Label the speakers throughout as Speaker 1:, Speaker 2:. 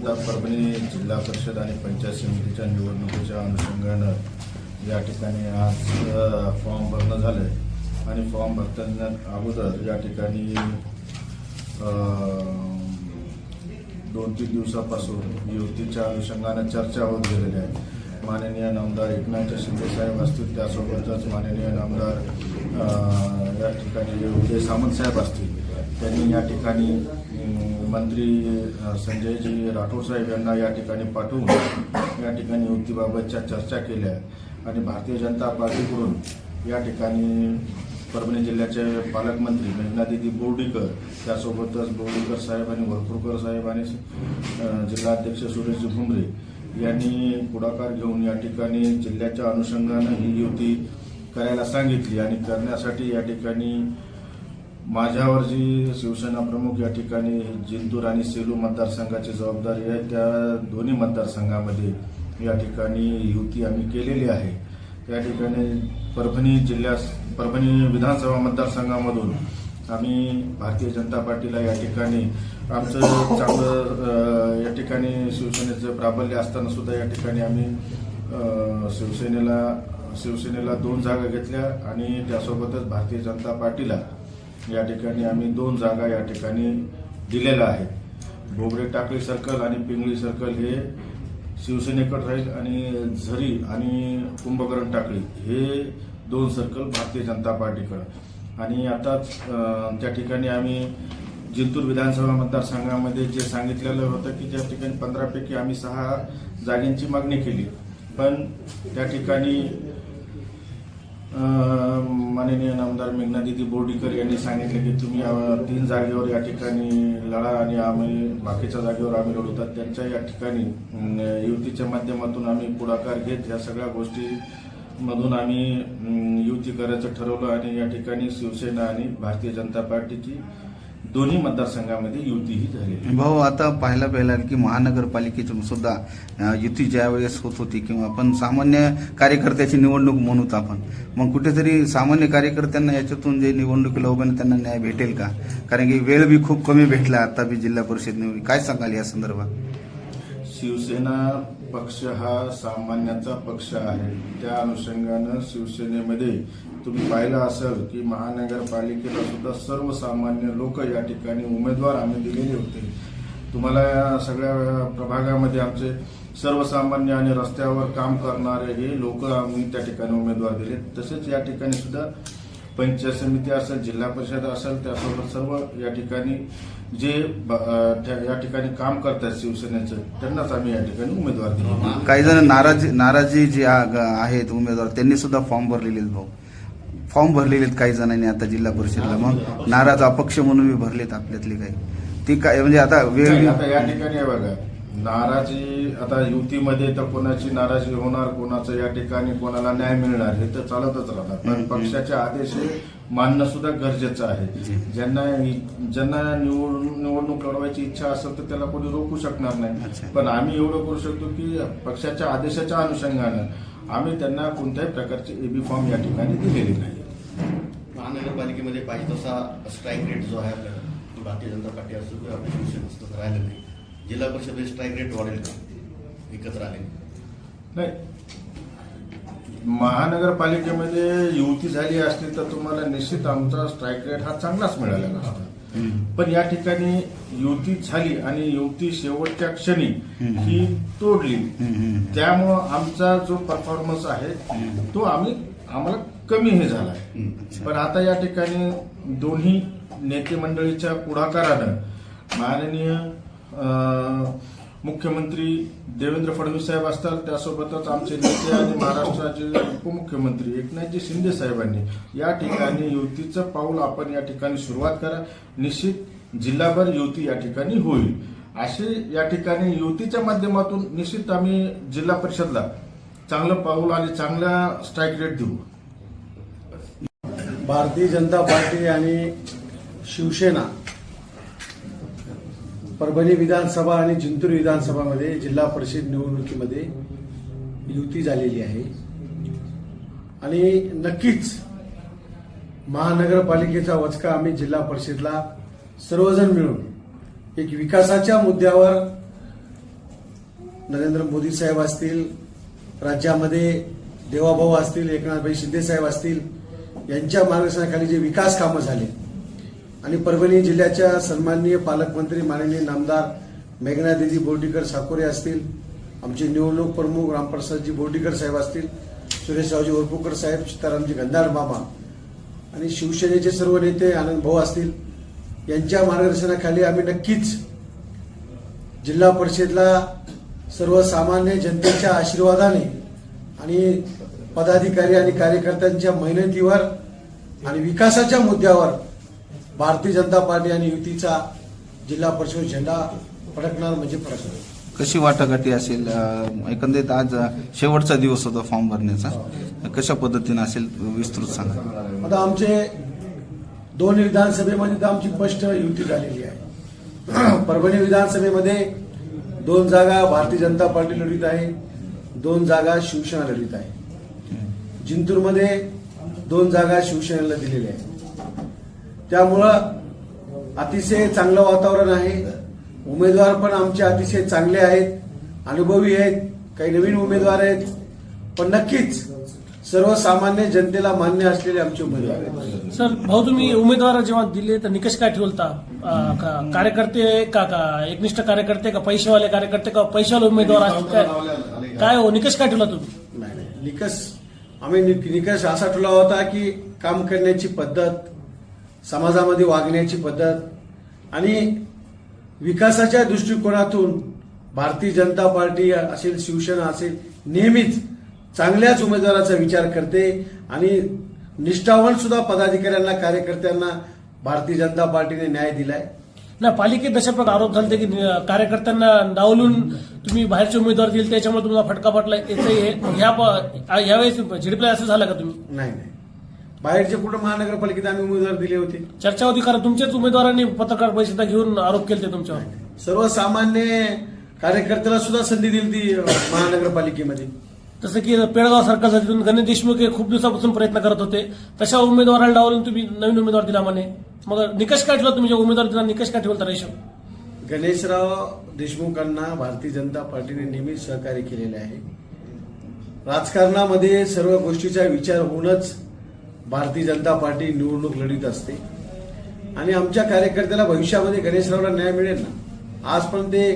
Speaker 1: इयत्ता परभणी जिल्हा परिषद आणि पंचायत समितीच्या निवडणुकीच्या अनुषंगानं या ठिकाणी आज फॉर्म भरणं झालं आणि फॉर्म भरताना अगोदर या ठिकाणी 2-3 दिवसापासून युतीच्या अनुषंगानं चर्चा होत गेलेली आहे. माननीय नामदार एकनाथ शिंदे साहेब असतील, त्यासोबतच माननीय नामदार या ठिकाणी उदय सामंत साहेब असतील, त्यांनी या ठिकाणी मंत्री संजयजी राठोड साहेब यांना या ठिकाणी पाठवून या ठिकाणी युतीबाबतच्या चर्चा केल्या आणि भारतीय जनता पार्टीकडून या ठिकाणी परभणी जिल्ह्याचे पालकमंत्री मेघनादिदी बोर्डीकर, त्यासोबतच बोर्डीकर साहेब आणि वरपुरकर साहेब आणि जिल्हाध्यक्ष सुरेशजी भुमरे यांनी पुढाकार घेऊन या ठिकाणी जिल्ह्याच्या अनुषंगानं ही युती करायला सांगितली आणि करण्यासाठी या ठिकाणी माझ्यावर जी शिवसेना प्रमुख या ठिकाणी जिंतूर आणि सेलू मतदारसंघाची जबाबदारी आहे, त्या दोन्ही मतदारसंघामध्ये या ठिकाणी युती आम्ही केलेली आहे. त्या ठिकाणी परभणी विधानसभा मतदारसंघामधून आम्ही भारतीय जनता पार्टीला या ठिकाणी आमचं चांगलं या ठिकाणी शिवसेनेचं प्राबल्य असताना सुद्धा या ठिकाणी आम्ही शिवसेनेला 2 जागा घेतल्या आणि त्यासोबतच भारतीय जनता पार्टीला या ठिकाणी आम्ही 2 जागा या ठिकाणी दिलेल्या आहेत. बोबडे टाकळी सर्कल आणि पिंगळी सर्कल हे शिवसेनेकडे राहील आणि झरी आणि कुंभकर्ण टाकळी हे 2 सर्कल भारतीय जनता पार्टीकडे. आणि आताच त्या ठिकाणी आम्ही जिंतूर विधानसभा मतदारसंघामध्ये जे सांगितलेलं होतं की त्या ठिकाणी 15 पैकी आम्ही 6 जागांची मागणी केली, पण त्या ठिकाणी माननीय नामदार मेघनादिदी बोर्डीकर यांनी सांगितले की तुम्ही 3 जागेवर या ठिकाणी लढा आणि आम्ही बाकीच्या जागेवर आम्ही लढवतात. त्यांच्या या ठिकाणी युतीच्या माध्यमातून आम्ही पुढाकार घेत या सगळ्या गोष्टीमधून आम्ही युती करायचं ठरवलं आणि या ठिकाणी शिवसेना आणि भारतीय जनता पार्टीची दोन्ही मतदारसंघामध्ये युती ही झाली.
Speaker 2: भाऊ, आता पहिला की महानगरपालिकेची सुद्धा युती ज्यावेळेस होत होती किंवा आपण सामान्य कार्यकर्त्याची निवडणूक म्हणूत आपण, मग कुठेतरी सामान्य कार्यकर्त्यांना याच्यातून जे निवडणुकीला उभे त्यांना न्याय भेटेल का? कारण की वेळ बी खूप कमी भेटला आता बी जिल्हा परिषद निवडणूक, काय सांगाल या संदर्भात?
Speaker 1: शिवसेना पक्ष हा सामान्याचा पक्ष आहे. त्या अनुषंगानं शिवसेनेमध्ये तुम्ही पाहिलं असेल की महानगरपालिकेला सुद्धा सर्वसामान्य लोक या ठिकाणी उमेदवार आम्ही दिलेले होते. तुम्हाला या सगळ्या प्रभागामध्ये आमचे सर्वसामान्य आणि रस्त्यावर काम करणारे हे लोक आम्ही त्या ठिकाणी उमेदवार दिले. तसेच या ठिकाणी सुद्धा पंचायत समिती असेल, जिल्हा परिषद असेल, त्यासोबत सर्व या ठिकाणी जे या ठिकाणी काम करतात शिवसेनेचं त्यांनाच आम्ही या ठिकाणी उमेदवार दिले.
Speaker 2: काही जण नाराजी जे आहेत उमेदवार त्यांनी सुद्धा फॉर्म भरलेले भाऊ, फॉर्म भरलेले काही जणांनी आता जिल्हा परिषदला, मग नाराज अपक्ष म्हणून मी भरलेत आपल्यातले काही, ती काय म्हणजे आता वेळ
Speaker 1: आता या ठिकाणी बघा नाराजी, आता युतीमध्ये तर कोणाची नाराजी होणार, कोणाचं या ठिकाणी कोणाला न्याय मिळणार हे तर चालतच राहतात, पण पक्षाचे आदेश हे मानणं सुद्धा गरजेचं आहे. ज्यांना निवडणूक लढवायची इच्छा असेल तर त्याला कोणी रोखू शकणार नाही, पण आम्ही एवढं करू शकतो की पक्षाच्या आदेशाच्या अनुषंगानं आम्ही त्यांना कोणत्याही प्रकारचे एबी फॉर्म या ठिकाणी दिलेले नाही.
Speaker 3: महानगरपालिकेमध्ये पाहिजे तसा स्ट्राईक रेट जो आहे आपल्याला भारतीय जनता पार्टी असतो किंवा आपल्या शिवसेना असतो राहिलं नाही. जिल्हा परिषदेत स्ट्राईक रेट वाढेल का एकत्र आले?
Speaker 1: नाही, महानगरपालिकेमध्ये युती झाली असती तर तुम्हाला निश्चित आमचा स्ट्राईक रेट हा चांगलाच मिळालेला असता, पण या ठिकाणी युती झाली आणि युती शेवटच्या क्षणी ही तोडली, त्यामुळं आमचा जो परफॉर्मन्स आहे तो आम्हाला कमी हे झाला आहे. पण आता या ठिकाणी दोन्ही नेते मंडळीच्या पुढाकारानं माननीय मुख्यमंत्री देवेंद्र फडणवीस साहेब असतात, त्यासोबतच आमचे नेते आणि महाराष्ट्राचे उपमुख्यमंत्री एकनाथजी शिंदे साहेबांनी या ठिकाणी युतीचं पाऊल आपण या ठिकाणी सुरुवात करा, निश्चित जिल्हाभर युती या ठिकाणी होईल. असे या ठिकाणी युतीच्या माध्यमातून निश्चित आम्ही जिल्हा परिषदला चांगलं पाऊल आणि चांगला स्ट्राईक रेट देऊ.
Speaker 4: भारतीय जनता पार्टी आणि शिवसेना परभणी विधानसभा आणि जिंतूर विधानसभामध्ये जिल्हा परिषद निवडणुकीमध्ये युती झालेली आहे आणि नक्कीच महानगरपालिकेचा वचका आम्ही जिल्हा परिषदला सर्वजण मिळून एक विकासाच्या मुद्द्यावर नरेंद्र मोदी साहेब असतील, राज्यामध्ये देवाभाऊ असतील, एकनाथभाई शिंदे साहेब असतील, यांच्या मार्गदर्शनाखाली जे विकास कामं झाले आणि परभणी जिल्ह्याच्या सन्माननीय पालकमंत्री माननीय नामदार मेघनादिदी बोर्डीकर साकोरे असतील, आमचे निवडणूक प्रमुख रामप्रसादजी बोर्डीकर साहेब असतील, सुरेशरावजी वरपुकर साहेब, सीतारामजी गंधाड मामा आणि शिवसेनेचे सर्व नेते आनंद भाऊ असतील, यांच्या मार्गदर्शनाखाली आम्ही नक्कीच जिल्हा परिषदला सर्वसामान्य जनतेच्या आशीर्वादाने आणि पदाधिकारी आणि कार्यकर्त्यांच्या मेहनतीवर आणि विकासाच्या मुद्द्यावर भारतीय जनता पार्टी आणि युतीचा जिल्हा परिषद झेंडा फडकणार म्हणजे फडकणार.
Speaker 2: कशी वाटाघाटी असेल? एकंदरीत आज शेवटचा दिवस होता फॉर्म भरण्याचा, कशा पद्धतीने असेल विस्तृत सांगा.
Speaker 4: आता आमचे 2 विधानसभेमध्ये तर आमची स्पष्ट युती झालेली आहे. परभणी विधानसभेमध्ये 2 जागा भारतीय जनता पार्टी लढवित आहे, 2 जागा शिवसेना लढवित आहे. जिंतूरमध्ये 2 जागा शिवसेनेला दिलेल्या आहेत. त्यामुळं अतिशय चांगलं वातावरण आहे. उमेदवार पण आमचे अतिशय चांगले आहेत, अनुभवी आहेत, काही नवीन उमेदवार आहेत, पण नक्कीच सर्वसामान्य जनतेला मान्य असलेले आमचे उमेदवार आहेत.
Speaker 5: सर भाऊ, तुम्ही उमेदवार जेव्हा दिले तर निकष काय ठेवता? कार्यकर्ते का एकनिष्ठ कार्यकर्ते का पैसेवाले कार्यकर्ते का पैशावाले उमेदवार असतील काय हो निकष काय ठेवला तुम्ही?
Speaker 4: नाही, निकष असा ठेवला होता की काम करण्याची पद्धत, समाजामध्ये वागण्याची पद्धत आणि विकासाच्या दृष्टिकोनातून भारतीय जनता पार्टी असेल, शिवसेना असेल, नेहमीच चांगल्याच उमेदवाराचा विचार करते आणि निष्ठावान सुद्धा पदाधिकाऱ्यांना, कार्यकर्त्यांना भारतीय जनता पार्टीने न्याय दिलाय.
Speaker 5: नाही, पालिकेत अशा प्रकार आरोप झाले की कार्यकर्त्यांना डावलून तुम्ही बाहेरचे उमेदवार दिले, त्याच्यामुळे तुम्हाला फटका पडला. यावेळेस झिडपला असं झालं का तुम्ही?
Speaker 4: नाही, बाहेरचे कुठं महानगरपालिकेत आम्ही उमेदवार दिले होते.
Speaker 5: चर्चा होती कारण तुमच्याच उमेदवारांनी पत्रकार परिषदा घेऊन आरोप केले तुमच्यावर.
Speaker 4: सर्वसामान्य कार्यकर्त्याला सुद्धा संधी दिली ती महानगरपालिकेमध्ये.
Speaker 5: जसं की पेडगाव सरकारसाठी गणेश देशमुख हे खूप दिवसापासून प्रयत्न करत होते, तशा उमेदवाराला डावलून तुम्ही नवीन उमेदवार दिला म्हणे. मग निकष काय ठेवला तुमच्या उमेदवार दिला? निकष काय ठेवला रेशो?
Speaker 4: गणेशराव देशमुखांना भारतीय जनता पार्टीने नेहमीच सहकार्य केलेले आहे. राजकारणामध्ये सर्व गोष्टीचा विचार होऊनच भारतीय जनता पार्टी निवडणूक लढीत असते आणि आमच्या कार्यकर्त्याला भविष्यामध्ये गणेशरावला न्याय मिळेल ना. आज पण ते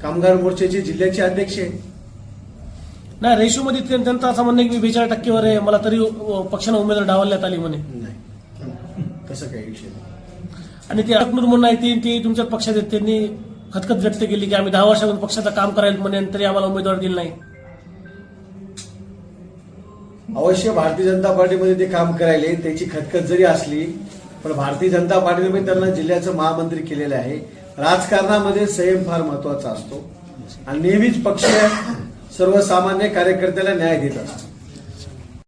Speaker 4: कामगार मोर्चाचे जिल्ह्याचे अध्यक्ष आहेत.
Speaker 5: नाही, रेशोमध्ये त्यांचं असं म्हणणं की मी 42% आहे, मला तरी पक्षानं उमेदवार डावलण्यात आली म्हणे.
Speaker 4: नाही, तसं काही विषय नाही.
Speaker 5: आणि ते अकनूर म्हणून आहे ते तुमच्याच पक्षात आहेत, त्यांनी खतखत व्यक्त केली की आम्ही 10 वर्षापासून पक्षाचं काम करायला म्हणे तरी आम्हाला उमेदवार दिला नाही.
Speaker 4: अवश्य भारतीय जनता पार्टीमध्ये ते काम करायले, त्याची खतखत जरी असली पण भारतीय जनता पार्टीने त्यांना जिल्ह्याचं महामंत्री केलेलं आहे. राजकारणामध्ये संयम फार महत्वाचा असतो आणि नेहमीच पक्ष सर्वसामान्य कार्यकर्त्याला न्याय देत असतो.